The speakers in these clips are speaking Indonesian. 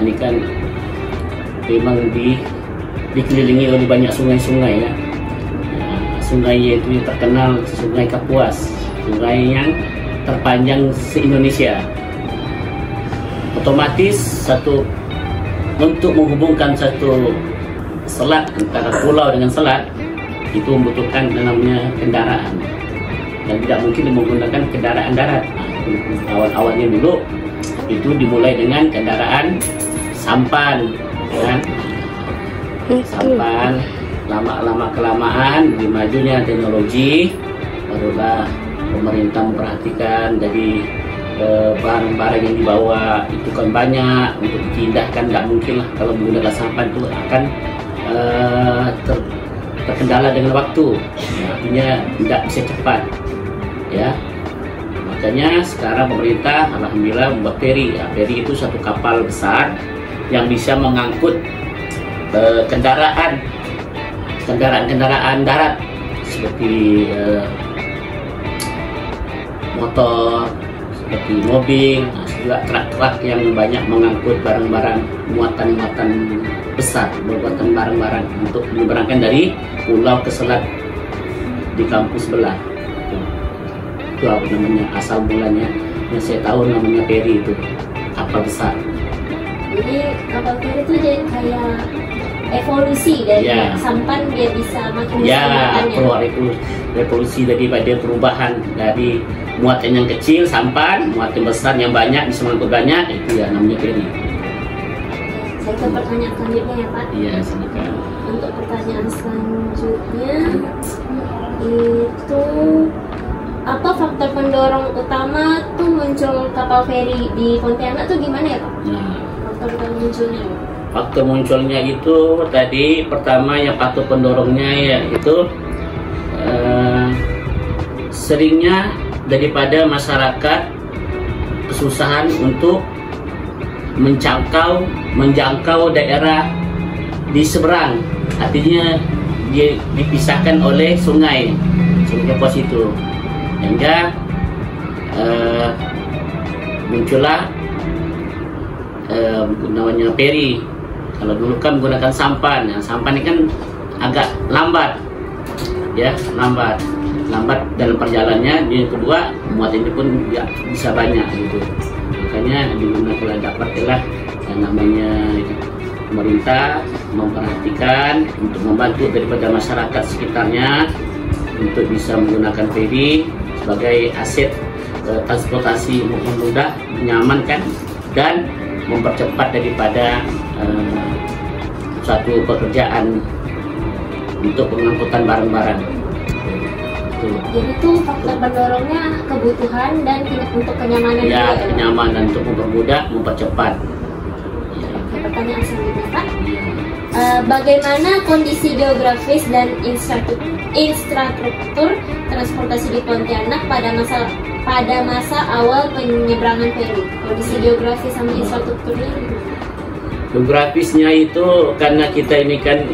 ini kan memang dikelilingi oleh banyak sungai-sungai ya. Sungai itu yang terkenal Sungai Kapuas, sungai yang terpanjang se-Indonesia. Otomatis untuk menghubungkan satu selat antara pulau dengan selat itu membutuhkan namanya kendaraan, dan tidak mungkin menggunakan kendaraan darat. Awal-awalnya dulu itu dimulai dengan kendaraan sampan, kan? Sampan, lama kelamaan majunya teknologi, barulah pemerintah memperhatikan dari barang-barang yang dibawa itu kan banyak untuk dipindahkan. Nggak mungkin lah kalau menggunakan sampan itu akan terkendala dengan waktu, artinya tidak bisa cepat ya. Makanya sekarang pemerintah alhamdulillah membuat feri. Feri itu satu kapal besar yang bisa mengangkut kendaraan darat seperti motor, seperti mobil, juga truk-truk yang banyak mengangkut barang-barang muatan besar, muatan barang-barang untuk menyeberangkan dari pulau ke selat di kampus sebelah. Itu apa namanya, asal mulanya yang saya tahu namanya feri, itu kapal besar. Jadi kapal feri itu jadi kayak evolusi dari sampan, dia bisa makin keluar revolusi daripada perubahan dari muatan yang kecil sampan, muatan besar yang banyak bisa mengangkut banyak, itu ya namanya feri. Saya ke pertanyaan selanjutnya ya Pak. Iya, silakan. Untuk pertanyaan selanjutnya itu apa faktor pendorong utama tuh muncul kapal feri di Pontianak tuh gimana ya Pak? Faktor munculnya. Faktor munculnya itu tadi pertama yang faktor pendorongnya ya itu seringnya daripada masyarakat kesusahan untuk menjangkau daerah di seberang, artinya dia dipisahkan oleh sungai Kapuas itu, sehingga muncullah namanya feri. Kalau dulu kan menggunakan sampan, sampan ini kan agak lambat ya, lambat dalam perjalanannya. Yang kedua, muatan ini pun nggak bisa banyak gitu. Makanya digunakan dapatlah yang namanya pemerintah memperhatikan untuk membantu daripada masyarakat sekitarnya untuk bisa menggunakan feri sebagai aset transportasi mudah, menyamankan dan mempercepat daripada suatu pekerjaan untuk pengangkutan barang-barang. Jadi itu faktor pendorongnya kebutuhan dan untuk kenyamanan ya, juga, kenyamanan untuk mempermudah, mempercepat. Pertanyaan selanjutnya Pak, bagaimana kondisi geografis dan infrastruktur transportasi di Pontianak pada masa awal penyeberangan feri? Kondisi geografis sama infrastrukturnya? Geografisnya itu karena kita ini kan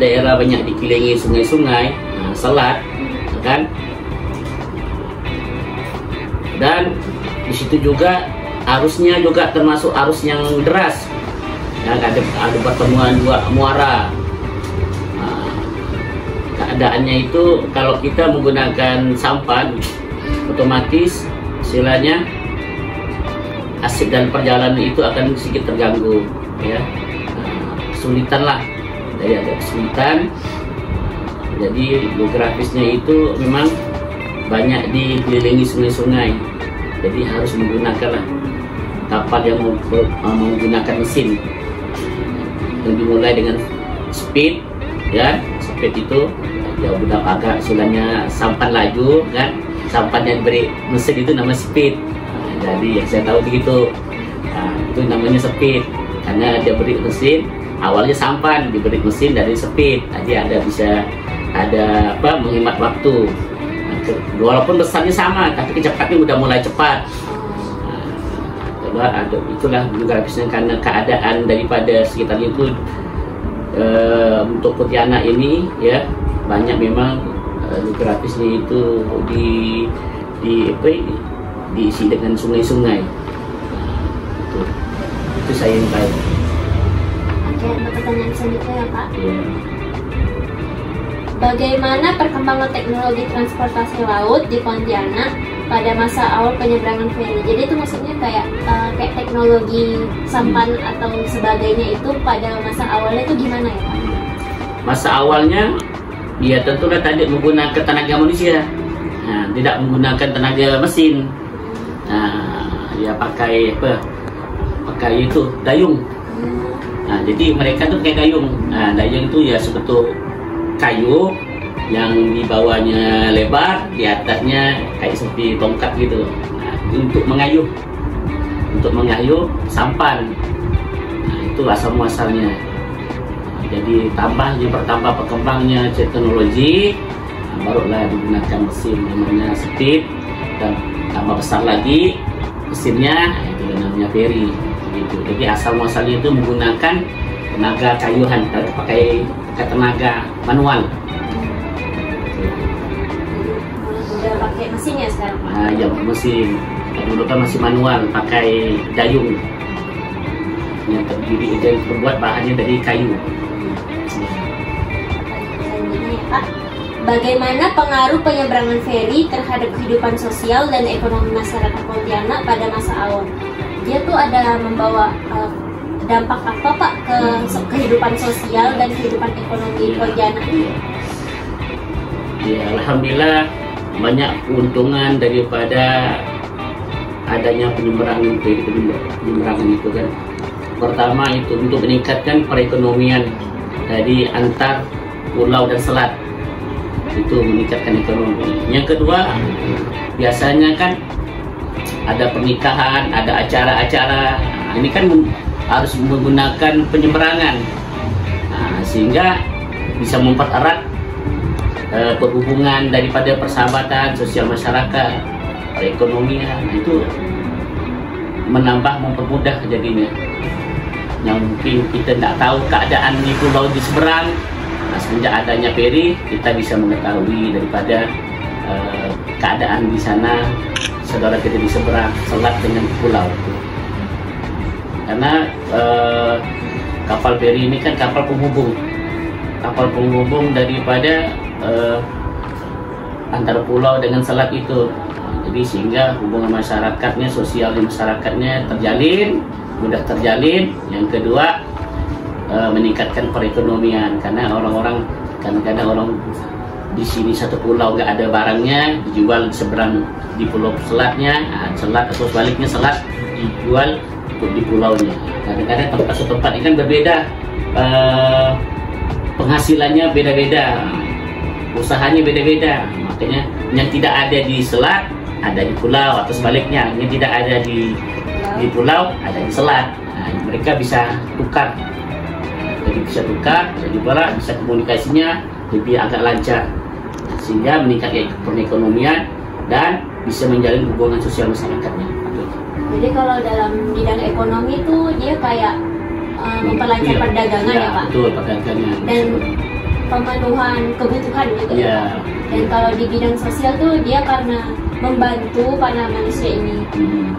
daerah banyak dikelilingi sungai-sungai, selat, kan? Dan di situ juga arusnya juga termasuk arus yang deras. Dan ada pertemuan dua muara. Keadaannya itu kalau kita menggunakan sampan, otomatis istilahnya asik dan perjalanan itu akan sedikit terganggu ya, kesulitan lah, jadi ada kesulitan. Jadi geografisnya itu memang banyak dikelilingi sungai-sungai, jadi harus menggunakan lah kapal yang menggunakan mesin yang dimulai dengan speed ya. Speed itu ya udah agak istilahnya sampan laju kan, sampan yang diberi mesin itu namanya speed. Jadi yang saya tahu begitu, itu namanya speed karena dia beri mesin. Awalnya sampan diberi mesin dari speed, jadi ada menghemat waktu. Walaupun besarnya sama, tapi kecepatannya udah mulai cepat. Itulah geografisnya karena keadaan daripada sekitar itu. Untuk Pontianak ini ya banyak memang geografisnya itu diisi dengan sungai-sungai. Itu saya yang tahu. Oke, untuk pertanyaan selanjutnya ya Pak. Ya. Bagaimana perkembangan teknologi transportasi laut di Pontianak pada masa awal penyeberangan feri? Jadi itu maksudnya kayak teknologi sampan atau sebagainya itu pada masa awalnya itu gimana ya Pak? Masa awalnya ya tentulah tadi menggunakan tenaga manusia, nah, tidak menggunakan tenaga mesin. Nah, ya pakai apa? Pakai itu dayung. Nah, jadi mereka tuh kayak dayung. Nah, dayung itu ya sebetul kayu yang di bawahnya lebar, di atasnya kayak seperti tongkat gitu. Nah, untuk mengayuh sampan. Nah, itu asal muasalnya. Jadi bertambah perkembangnya teknologi, nah, barulah digunakan mesin namanya speed, dan tambah besar lagi mesinnya, itu namanya ferry. Gitu. Jadi asal muasalnya itu menggunakan tenaga kayuhan, pakai tenaga manual. Udah pakai mesin ya sekarang? Nah, ya mesin. Dulu kan masih manual, pakai dayung yang terdiri dan terbuat bahannya dari kayu. Pak, bagaimana pengaruh penyeberangan feri terhadap kehidupan sosial dan ekonomi masyarakat Pontianak pada masa awal? Dia tuh ada membawa dampak apa Pak ke kehidupan sosial dan kehidupan ekonomi Pontianak? Ya, alhamdulillah banyak keuntungan daripada adanya penyeberangan itu kan. Pertama itu untuk meningkatkan perekonomian dari antar pulau dan selat, itu meningkatkan ekonomi. Yang kedua, biasanya kan ada pernikahan, ada acara-acara. Nah, ini kan harus menggunakan penyeberangan, nah, sehingga bisa mempererat perhubungan daripada persahabatan sosial masyarakat, perekonomian. Nah, itu mempermudah jadinya. Yang mungkin kita tidak tahu keadaan di pulau di seberang, nah, semenjak adanya feri kita bisa mengetahui daripada keadaan di sana saudara kita di seberang selat dengan pulau. Karena kapal feri ini kan kapal penghubung daripada antara pulau dengan selat itu. Jadi sehingga hubungan masyarakatnya, sosial di masyarakatnya mudah terjalin. Yang kedua, meningkatkan perekonomian, karena orang-orang kadang-kadang orang di sini satu pulau nggak ada barangnya, dijual di seberang di pulau selatnya, selat atau sebaliknya selat dijual untuk di pulaunya. Kadang-kadang tempat ini kan berbeda, penghasilannya beda-beda, usahanya beda-beda. Makanya yang tidak ada di selat ada di pulau, atau sebaliknya yang tidak ada di pulau ada di selat. Nah, mereka bisa tukar, jadi bisa komunikasinya lebih agak lancar, sehingga meningkatkan perekonomian dan bisa menjalin hubungan sosial masyarakatnya. Jadi kalau dalam bidang ekonomi itu dia kayak memperlancar perdagangan ya Pak? Betul, perdagangan. Dan pemenuhan kebutuhan gitu ya. Dan kalau di bidang sosial tuh dia karena membantu para manusia ini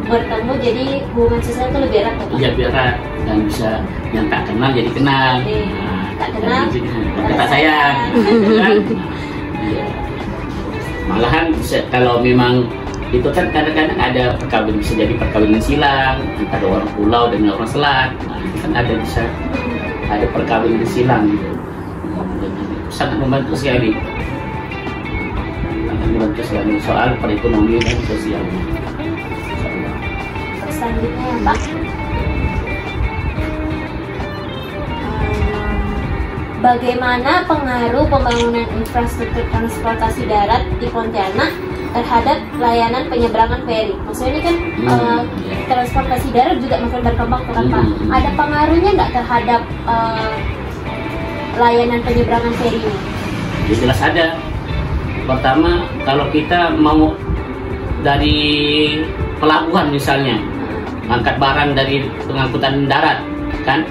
bertemu, jadi hubungan sosial itu lebih erat. Iya, lebih erat, dan bisa yang tak kenal jadi kenal. Tak kenal kata sayang. Malahan bisa, kalau memang itu kan kadang-kadang ada perkawinan, bisa jadi perkawinan silang antara orang pulau dengan orang selat. Nah, itu kan bisa ada perkawinan silang gitu. Sangat membantu sekali. Soal perekonomian dan sosial. Selanjutnya ya Pak, bagaimana pengaruh pembangunan infrastruktur transportasi darat di Pontianak terhadap layanan penyeberangan feri? Maksudnya ini kan transportasi darat juga makin berkembang kan Pak. Ada pengaruhnya nggak terhadap layanan penyeberangan feri ini? Ya, jelas ada. Pertama, kalau kita mau dari pelabuhan misalnya, angkat barang dari pengangkutan darat, kan?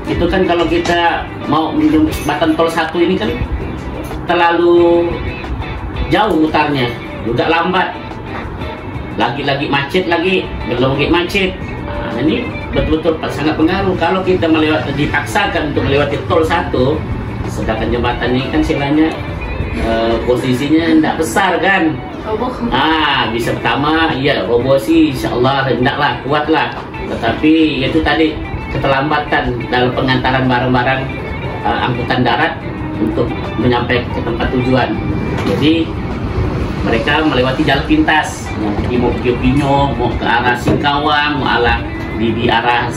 Itu kan kalau kita mau jembatan tol 1 ini kan terlalu jauh mutarnya, juga lambat. Lagi macet lagi, belum lagi macet. Nah, ini betul-betul sangat pengaruh. Kalau kita dipaksakan untuk melewati tol satu, sedangkan jembatan ini kan istilahnya posisinya tidak besar kan. Roboh. Bisa pertama, ya roboh sih insya Allah hendaklah, kuatlah. Tetapi itu tadi keterlambatan dalam pengantaran barang-barang angkutan darat untuk menyampaikan ke tempat tujuan. Jadi mereka melewati jalan pintas, mau ke Pinyo, mau ke arah Singkawang, mau di arah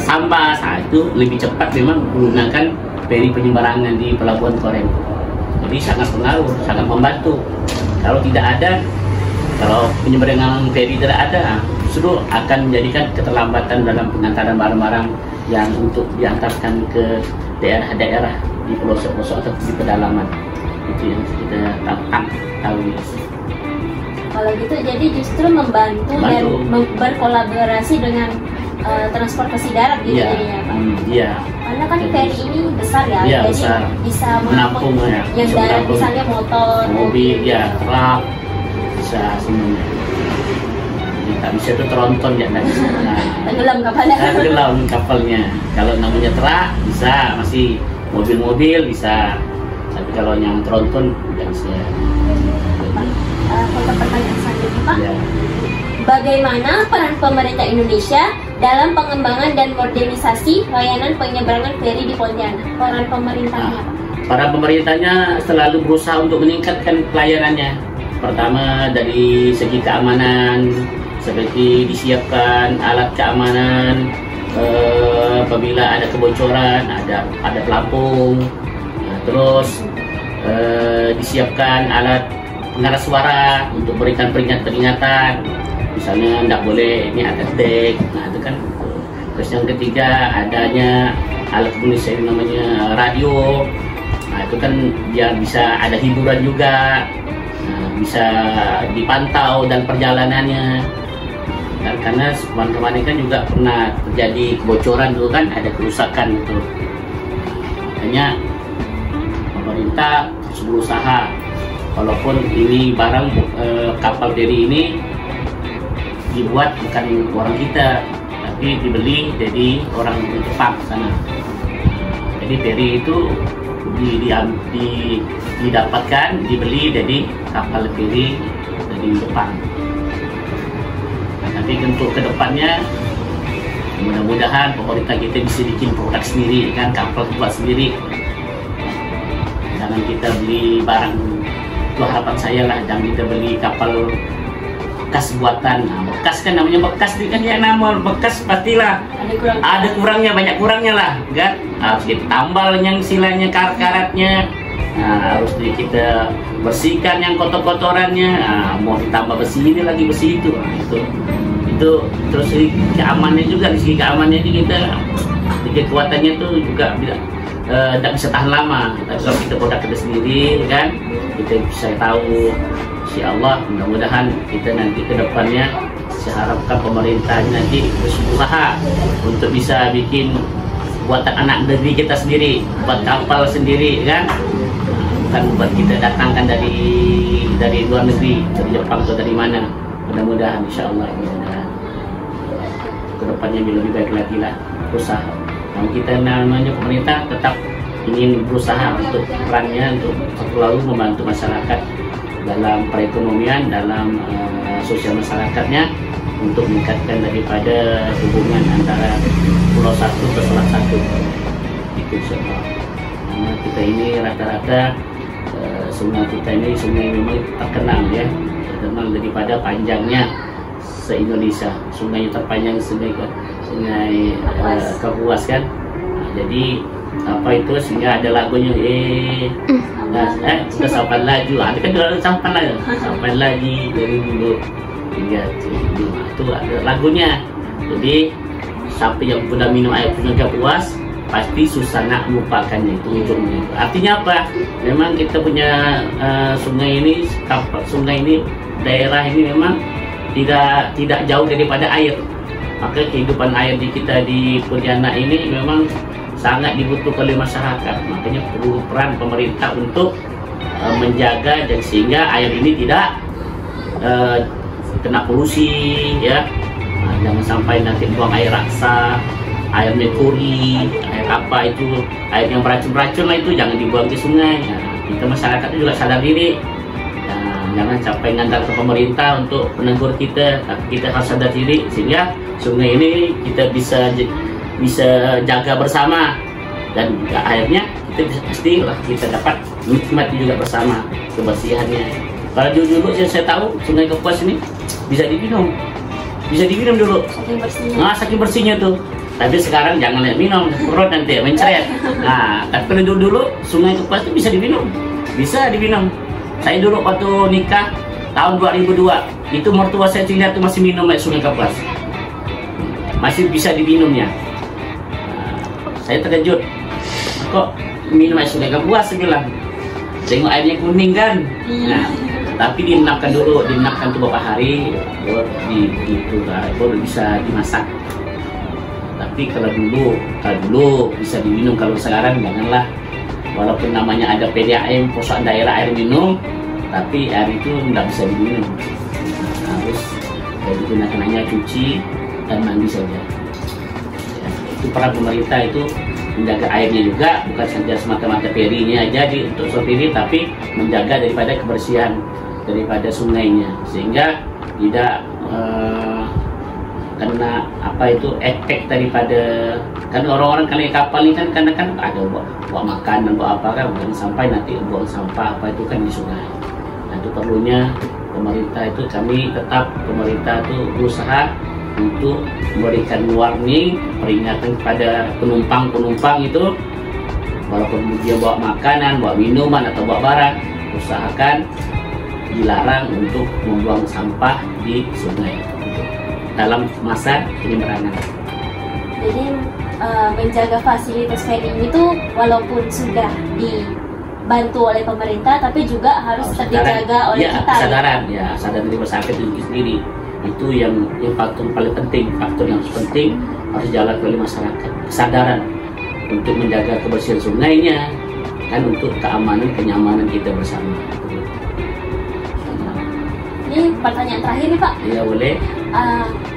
Sambas. Itu lebih cepat memang menggunakan feri penyeberangan di Pelabuhan Korem. Jadi sangat pengaruh, sangat membantu. Kalau tidak ada, kalau penyeberangan feri tidak ada, justru akan menjadikan keterlambatan dalam pengantaran barang-barang yang untuk diantarkan ke daerah-daerah di pelosok-pelosok atau di pedalaman. Itu yang kita tahu. Kalau gitu jadi justru membantu dan berkolaborasi dengan transportasi darat gitu jadinya Pak. Iya. Karena kan feri ini besar ya, jadi besar. Bisa menampung yang darat misalnya motor, mobil, truk, bisa semuanya. Tak bisa itu tronton ya, tak bisa. Tenggelam kapalnya. Tenggelam kapalnya. Kalau namanya truk bisa, masih mobil-mobil bisa. Tapi kalau yang tronton tidak bisa. Pertanyaan selanjutnya Pak. Ya. Bagaimana peran pemerintah Indonesia dalam pengembangan dan modernisasi layanan penyeberangan feri di Pontianak? Peran pemerintahnya Pak? Para pemerintahnya selalu berusaha untuk meningkatkan pelayanannya. Pertama dari segi keamanan, seperti disiapkan alat keamanan apabila ada kebocoran, ada pelampung, terus disiapkan alat pengeras suara untuk berikan peringatan, misalnya tidak boleh ini ada tag, itu kan. Terus yang ketiga adanya alat komunikasi namanya radio, itu kan biar bisa ada hiburan juga, bisa dipantau dan perjalanannya. Dan karena kemarin kan juga pernah terjadi kebocoran dulu kan, ada kerusakan itu. Makanya pemerintah terus berusaha, walaupun ini barang kapal feri ini dibuat bukan orang kita, tapi dibeli dari orang Jepang sana. Jadi feri itu didapatkan, dibeli dari kapal feri dari Jepang. Nanti untuk kedepannya mudah-mudahan pemerintah kita bisa bikin produk sendiri kan, kapal buat sendiri. Jangan kita beli barang, itu harapan saya lah, jangan kita beli kapal bekas buatan. Bekas kan namanya bekas kan, ya nama bekas pastilah ada kurangnya, banyak kurangnya lah kan. Harus kita tambal yang istilahnya karat-karatnya, harus kita bersihkan yang kotor-kotorannya, mau ditambah besi ini lagi besi itu, itu terus keamanannya juga, di segi keamanannya kita, kekuatannya itu juga tidak bisa tahan lama. Tapi kalau kita produk kita sendiri kan, kita bisa tahu. Insya Allah mudah-mudahan kita nanti ke depannya, saya harapkan pemerintah nanti berusaha untuk bisa bikin buatan anak negeri kita sendiri, buat kapal sendiri kan, bukan buat kita datangkan dari luar negeri, dari Jepang atau dari mana. Mudah-mudahan insya Allah ke depannya lebih baik lagi lah usaha. Yang kita namanya pemerintah tetap ingin berusaha untuk perannya untuk selalu membantu masyarakat dalam perekonomian, dalam sosial masyarakatnya, untuk meningkatkan daripada hubungan antara pulau satu ke pulau satu. Itu semua. Karena kita ini rata-rata sungai kita ini sungai memang terkenal ya, terkenal daripada panjangnya se-Indonesia. Sungai yang terpanjang sungai Kapuas kan. Jadi apa itu sehingga ada lagunya kita sampan lagi, ada kan sampan lagi dari dulu hingga itu ada lagunya. Jadi sampai yang sudah minum air sungai Kapuas pasti susah nak melupakannya, itu ujungnya. Artinya apa? Memang kita punya sungai ini, daerah ini memang tidak jauh daripada air. Maka kehidupan air di kita di Pontianak ini memang sangat dibutuhkan oleh masyarakat. Makanya perlu peran pemerintah untuk menjaga dan sehingga air ini tidak kena polusi ya. Jangan sampai nanti buang air raksa, air merkuri, air apa itu, air yang beracun-racun lah itu jangan dibuang ke sungai. Nah, kita masyarakat juga sadar diri. Nah, jangan sampai ngandang ke pemerintah untuk menegur kita, tapi kita harus sadar diri sehingga sungai ini kita bisa jaga bersama, dan juga airnya kita bisa pastilah kita dapat nikmati juga bersama kebersihannya. Kalau dulu yang saya tahu Sungai Kapuas ini bisa diminum dulu. Saking bersihnya. Nah, saking bersihnya tuh. Tapi sekarang jangan minum perut nanti mencret. Nah, tapi dulu Sungai Kapuas itu bisa diminum. Saya dulu waktu nikah tahun 2002 itu mertua saya tinggal tuh masih minum air Sungai Kapuas, masih bisa diminumnya. Saya terkejut, kok minum air Sungai Kapuas, saya bilang. Tengok airnya kuning kan. Nah, tapi diendapkan dulu, beberapa hari baru bisa dimasak. Tapi kalau dulu bisa diminum, kalau sekarang janganlah. Walaupun namanya ada PDAM, pusat daerah air minum, tapi air itu tidak bisa diminum. Harus digunakan hanya cuci dan mandi saja. Ya, itu peran pemerintah itu menjaga airnya juga, bukan saja semata-mata perinya aja untuk sopiri, tapi menjaga daripada kebersihan daripada sungainya, sehingga tidak kena efek daripada, kan orang-orang kali kapal ini kan karena kan ada buat makan dan buat apa kan, jangan sampai nanti buang sampah apa itu kan di sungai. Nah, itu perlunya pemerintah itu, pemerintah itu berusaha untuk memberikan warning, peringatan kepada penumpang itu, walaupun dia bawa makanan, bawa minuman atau bawa barang, usahakan dilarang untuk membuang sampah di sungai dalam masa penyeberangan. Jadi menjaga fasilitas feri ini tuh walaupun sudah dibantu oleh pemerintah, tapi juga harus dijaga oleh kita. Sadar dari masyarakat itu sendiri. Itu yang faktor paling penting, faktor yang penting harus jalan oleh masyarakat, kesadaran untuk menjaga kebersihan sungainya, kan untuk kenyamanan kita bersama. Ini pertanyaan terakhir nih Pak. Iya boleh.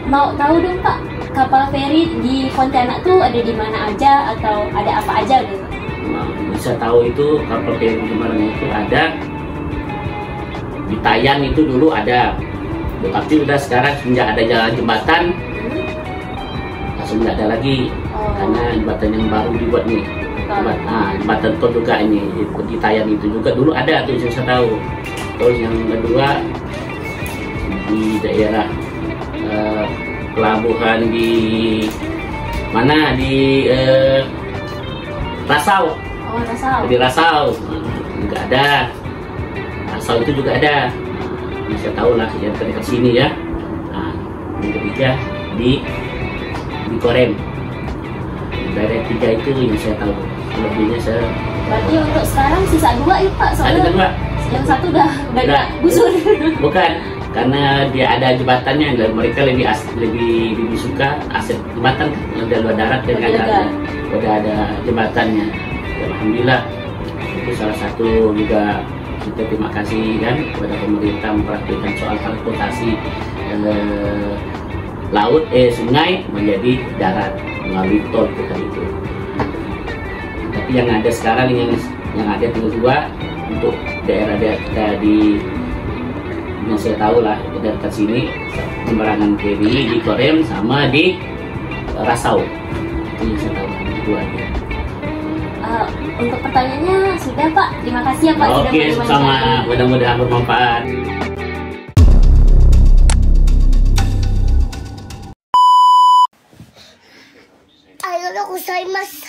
Mau tahu dong Pak, kapal feri di Pontianak tuh ada di mana aja atau ada apa aja gitu? Nah, bisa tahu itu kapal feri di mana itu ada di Tayan itu dulu ada. Tapi udah sekarang sejak ada jalan jembatan langsung nggak ada lagi. Karena jembatan yang baru dibuat nih, jembatan tol juga ini di Tayan itu juga dulu ada tuh, saya tahu. Terus yang kedua di daerah pelabuhan di mana, di Rasau. Di Rasau juga ada. Rasau itu juga ada. Saya tahu lah yang terdekat sini ya. Nah, yang ketiga di Korem. Daerah tiga itu yang saya tahu. Lebihnya saya. Berarti untuk sekarang sisa 2 ya Pak? Soalnya yang satu udah gusur. Bukan, karena dia ada jembatannya, dan mereka lebih suka aset jembatan kan, udah luar darat dengan udah ada jembatannya. Alhamdulillah itu salah satu juga. Kita terima kasih kan kepada pemerintah memperhatikan soal transportasi sungai menjadi darat melalui tol kita itu. Tapi yang ada sekarang yang ada dua untuk daerah-daerah kita yang saya tahu lah dekat sini, penyeberangan feri di Korem sama di Rasau. Itu yang saya tahu dua. Untuk pertanyaannya sudah Pak, terima kasih ya Pak. Oke, sama, mudah-mudahan bermanfaat. Arigatou gozaimasu.